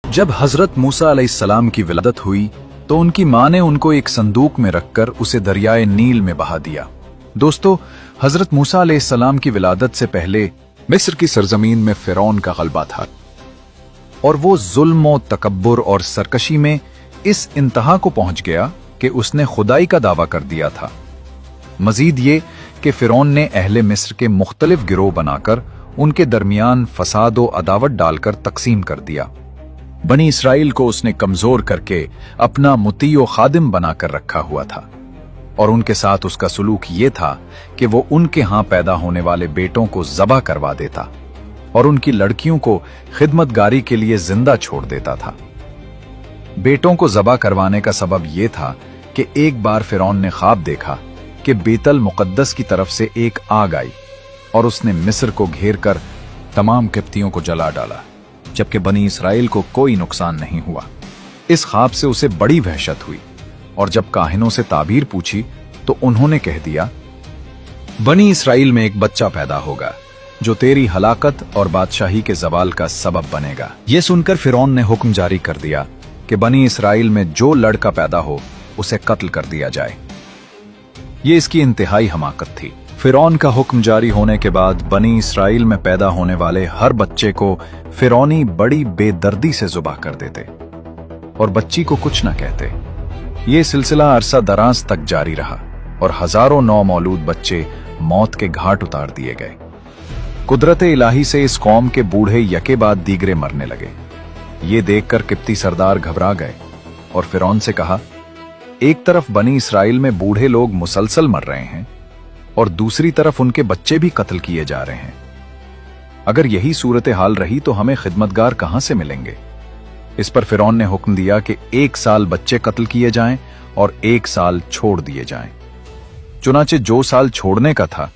जब हजरत मूसा अलैहिस्सलाम की विलादत हुई तो उनकी मां ने उनको एक संदूक में रखकर उसे दरियाए नील में बहा दिया। दोस्तों, हजरत मूसा अलैहिस्सलाम की विलादत से पहले मिस्र की सरजमीन में फिरौन का गलबा था और वो जुल्म, तकब्बुर और सरकशी में इस इंतहा को पहुंच गया कि उसने खुदाई का दावा कर दिया था। मजीद ये कि फिरौन ने अहले मिस्र के मुख्तलिफ गिरोह बनाकर उनके दरमियान फसाद और अदावत डालकर तकसीम कर दिया। बनी इसराइल को उसने कमजोर करके अपना मुती और खादिम बनाकर रखा हुआ था और उनके साथ उसका सुलूक ये था कि वो उनके यहां पैदा होने वाले बेटों को ज़बह करवा देता और उनकी लड़कियों को खिदमतगारी के लिए जिंदा छोड़ देता था। बेटों को ज़बह करवाने का सबब यह था कि एक बार फिरौन ने ख्वाब देखा कि बेतल मुकद्दस की तरफ से एक आग आई और उसने मिस्र को घेर कर तमाम किप्तियों को जला डाला, जबकि बनी इसराइल को कोई नुकसान नहीं हुआ। इस ख्वाब से उसे बड़ी वहशत हुई और जब काहिनों से ताबीर पूछी तो उन्होंने कह दिया, बनी इसराइल में एक बच्चा पैदा होगा जो तेरी हलाकत और बादशाही के जवाल का सबब बनेगा। यह सुनकर फिरौन ने हुक्म जारी कर दिया कि बनी इसराइल में जो लड़का पैदा हो उसे कत्ल कर दिया जाए। ये इसकी इंतहाई हमाकत थी। फिरौन का हुक्म जारी होने के बाद बनी इसराइल में पैदा होने वाले हर बच्चे को फिरौनी बड़ी बेदर्दी से ज़ुबाह कर देते और बच्ची को कुछ न कहते। ये सिलसिला अरसा दराज तक जारी रहा और हजारों नौमौलूद बच्चे मौत के घाट उतार दिए गए। कुदरत इलाही से इस कौम के बूढ़े यके बाद दीगरे मरने लगे। ये देखकर किप्ती सरदार घबरा गए और फिरौन से कहा, एक तरफ बनी इसराइल में बूढ़े लोग मुसलसल मर रहे हैं और दूसरी तरफ उनके बच्चे भी कत्ल किए जा रहे हैं। अगर यही सूरत हाल रही तो हमें खिदमतगार कहां से मिलेंगे। इस पर फिरौन ने हुक्म दिया कि 1 साल बच्चे कत्ल किए जाएं और 1 साल छोड़ दिए जाएं। चुनाचे जो साल छोड़ने का था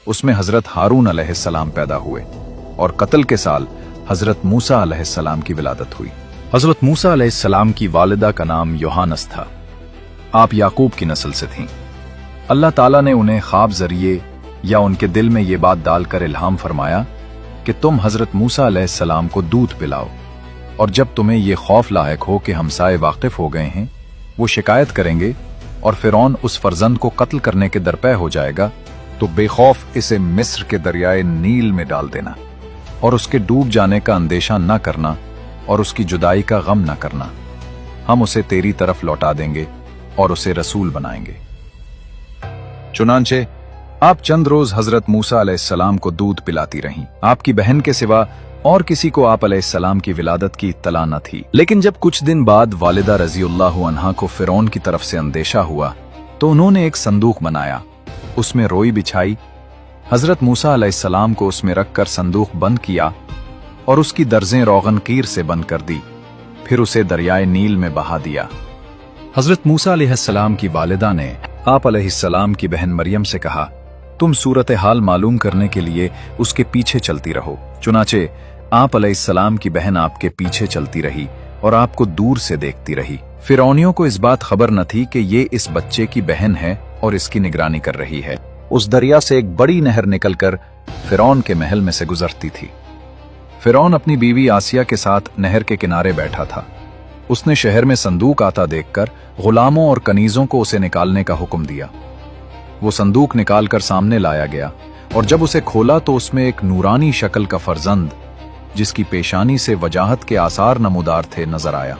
उसमें हजरत हारून अलैहिस्सलाम पैदा हुए और कत्ल के साल हजरत मूसा अलैहिस्सलाम की विलादत हुई। हजरत मूसा अलैहिस्सलाम की वालिदा का नाम योहानस था। आप याकूब की नस्ल से थीं। अल्लाह ताला ने उन्हें ख्वाब जरिए या उनके दिल में ये बात डालकर इल्हाम फरमाया कि तुम हजरत मूसा अलैहिस्सलाम को दूध पिलाओ और जब तुम्हें ये खौफ लायक हो कि हमसाए वाकिफ हो गए हैं, वो शिकायत करेंगे और फिरौन उस फर्जंद को कत्ल करने के दरपे हो जाएगा, तो बेखौफ इसे मिस्र के दरियाए नील में डाल देना और उसके डूब जाने का अंदेशा न करना और उसकी जुदाई का गम न करना। हम उसे तेरी तरफ लौटा देंगे और उसे रसूल बनाएंगे। चुनांचे आप चंद रोज हजरत मूसा अलैहिस्सलाम को दूध पिलाती रहीं। आपकी बहन के सिवा और किसी को आप अलैहिस्सलाम की विलादत की इत्तला न थी। लेकिन जब कुछ दिन बाद वालिदा रज़ियल्लाहु अन्हा को फिरौन की तरफ से अंदेशा हुआ तो उन्होंने एक संदूक बनाया, उसमें रोई बिछाई, हजरत मूसा अलैहिस्सलाम को उसमें रखकर संदूक बंद किया और उसकी दर्जें रोगन कीर से बंद कर दी, फिर उसे दरियाए नील में बहा दिया। हजरत मूसा अलैहिस्सलाम की वालिदा ने आप अलैहिस्सलाम की बहन मरियम से कहा, तुम सूरत हाल मालूम करने के लिए उसके पीछे चलती रहो। चुनाचे आप अलैहिस्सलाम की बहन आपके पीछे चलती रही और आपको दूर से देखती रही। फिरौनियों को इस बात खबर न थी कि ये इस बच्चे की बहन है और इसकी निगरानी कर रही है। उस दरिया से एक बड़ी नहर निकलकर फिरौन के महल में से गुजरती थी। फिरौन अपनी बीवी आसिया के साथ नहर के किनारे बैठा था। उसने शहर में संदूक आता देखकर गुलामों और कनीजों को उसे निकालने का हुक्म दिया। वो संदूक निकालकर सामने लाया गया और जब उसे खोला तो उसमें एक नूरानी शक्ल का फर्जंद, जिसकी पेशानी से वजाहत के आसार नमूदार थे, नजर आया।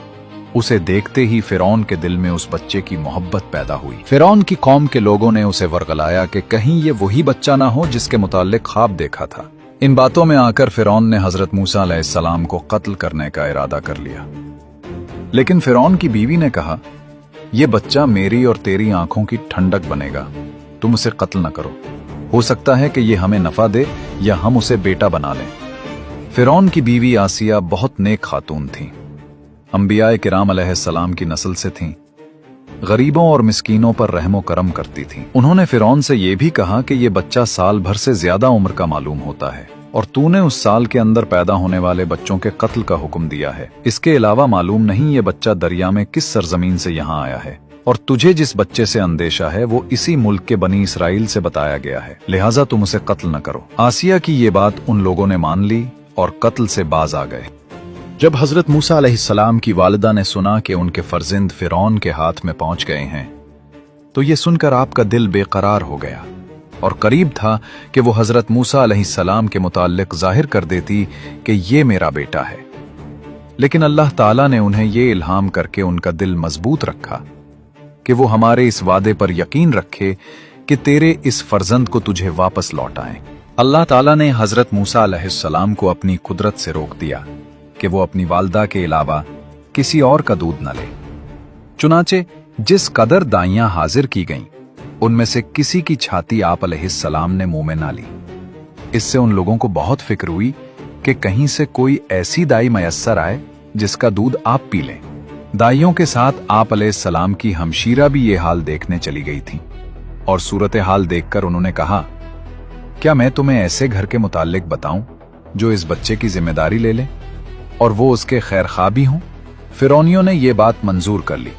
उसे देखते ही फिरौन के दिल में उस बच्चे की मोहब्बत पैदा हुई। फिरौन की कौम के लोगों ने उसे वर्गलाया कि कहीं ये वही बच्चा ना हो जिसके मुताल्लिक ख्वाब देखा था। इन बातों में आकर फिरौन ने हजरत मूसा अलैहिस्सलाम को कत्ल करने का इरादा कर लिया। लेकिन फिरौन की बीवी ने कहा, यह बच्चा मेरी और तेरी आंखों की ठंडक बनेगा, तुम उसे कत्ल न करो। हो सकता है कि यह हमें नफा दे या हम उसे बेटा बना लें। फिरौन की बीवी आसिया बहुत नेक खातून थीं। अंबियाए किराम अलैहिस्सलाम की नस्ल से थीं। गरीबों और मिस्कीनों पर रहमो करम करती थीं। उन्होंने फिरौन से यह भी कहा कि यह बच्चा साल भर से ज्यादा उम्र का मालूम होता है और तूने उस साल के अंदर पैदा होने वाले बच्चों के कत्ल का हुक्म दिया है। इसके अलावा मालूम नहीं ये बच्चा दरिया में किस सरजमीन से यहाँ आया है और तुझे जिस बच्चे से अंदेशा है वो इसी मुल्क के बनी इसराइल से बताया गया है, लिहाजा तुम उसे कत्ल न करो। आसिया की ये बात उन लोगों ने मान ली और कत्ल से बाज आ गए। जब हजरत मूसा अलैहिस्सलाम की वालिदा ने सुना कि उनके फर्जिंद फिरौन के हाथ में पहुंच गए हैं, तो ये सुनकर आपका दिल बेकरार हो गया और करीब था कि वो हजरत मूसा अलैहिस्सलाम के मुताल्लिक जाहिर कर देती कि ये मेरा बेटा है। लेकिन अल्लाह ताला ने उन्हें ये इल्हाम करके उनका दिल मजबूत रखा कि वो हमारे इस वादे पर यकीन रखे कि तेरे इस फर्जंद को तुझे वापस लौटाएं। अल्लाह ताला ने हजरत मूसा अलैहिस्सलाम को अपनी कुदरत से रोक दिया कि वो अपनी वालदा के अलावा किसी और का दूध न ले। चुनाचे जिस कदर दाइयां हाजिर की गईं, उनमें से किसी की छाती आप अलैहिस्सलाम ने मुंह में ना ली। इससे उन लोगों को बहुत फिक्र हुई कि कहीं से कोई ऐसी दाई मयस्सर आए जिसका दूध आप पी लें। दाइयों के साथ आप अलैहिस्सलाम की हमशीरा भी ये हाल देखने चली गई थी और सूरत हाल देखकर उन्होंने कहा, क्या मैं तुम्हें ऐसे घर के मुताल्लिक बताऊं जो इस बच्चे की जिम्मेदारी ले ले और वो उसके खैरखा भी हों? फिरौनियों ने ये बात मंजूर कर ली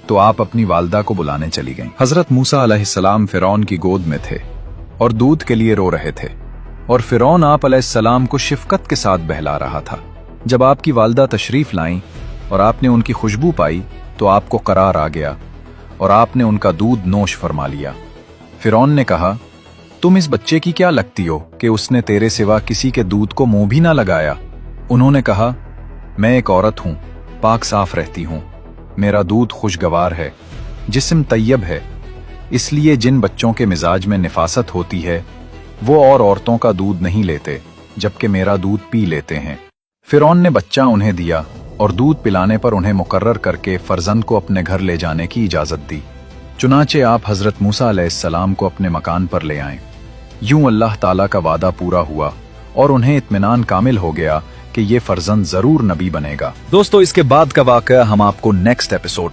तो आप अपनी वालदा को बुलाने चली गईं। हजरत मूसा अलैहिस्सलाम फिरौन की गोद में थे और दूध के लिए रो रहे थे और फिरौन आप अलैहिस्सलाम को शिफकत के साथ बहला रहा था। जब आपकी वालदा तशरीफ लाईं और आपने उनकी खुशबू पाई तो आपको करार आ गया और आपने उनका दूध नोश फरमा लिया। फिरौन ने कहा, तुम इस बच्चे की क्या लगती हो कि उसने तेरे सिवा किसी के दूध को मुंह भी ना लगाया? उन्होंने कहा, मैं एक औरत हूं, पाक साफ रहती हूं, मेरा दूध खुशगवार है, जिस्म तैयब है, इसलिए जिन बच्चों के मिजाज में निफासत होती है वो और औरतों का दूध नहीं लेते, जबकि मेरा दूध पी लेते हैं। फिरौन ने बच्चा उन्हें दिया और दूध पिलाने पर उन्हें मुकर्रर करके फर्जंद को अपने घर ले जाने की इजाजत दी। चुनाचे आप हजरत मूसा अलैहिस्सलाम को अपने मकान पर ले आए। यूं अल्लाह ताला का वादा पूरा हुआ और उन्हें इत्मीनान कामिल हो गया कि ये फर्जंद जरूर नबी बनेगा। दोस्तों, इसके बाद का वाकया हम आपको नेक्स्ट एपिसोड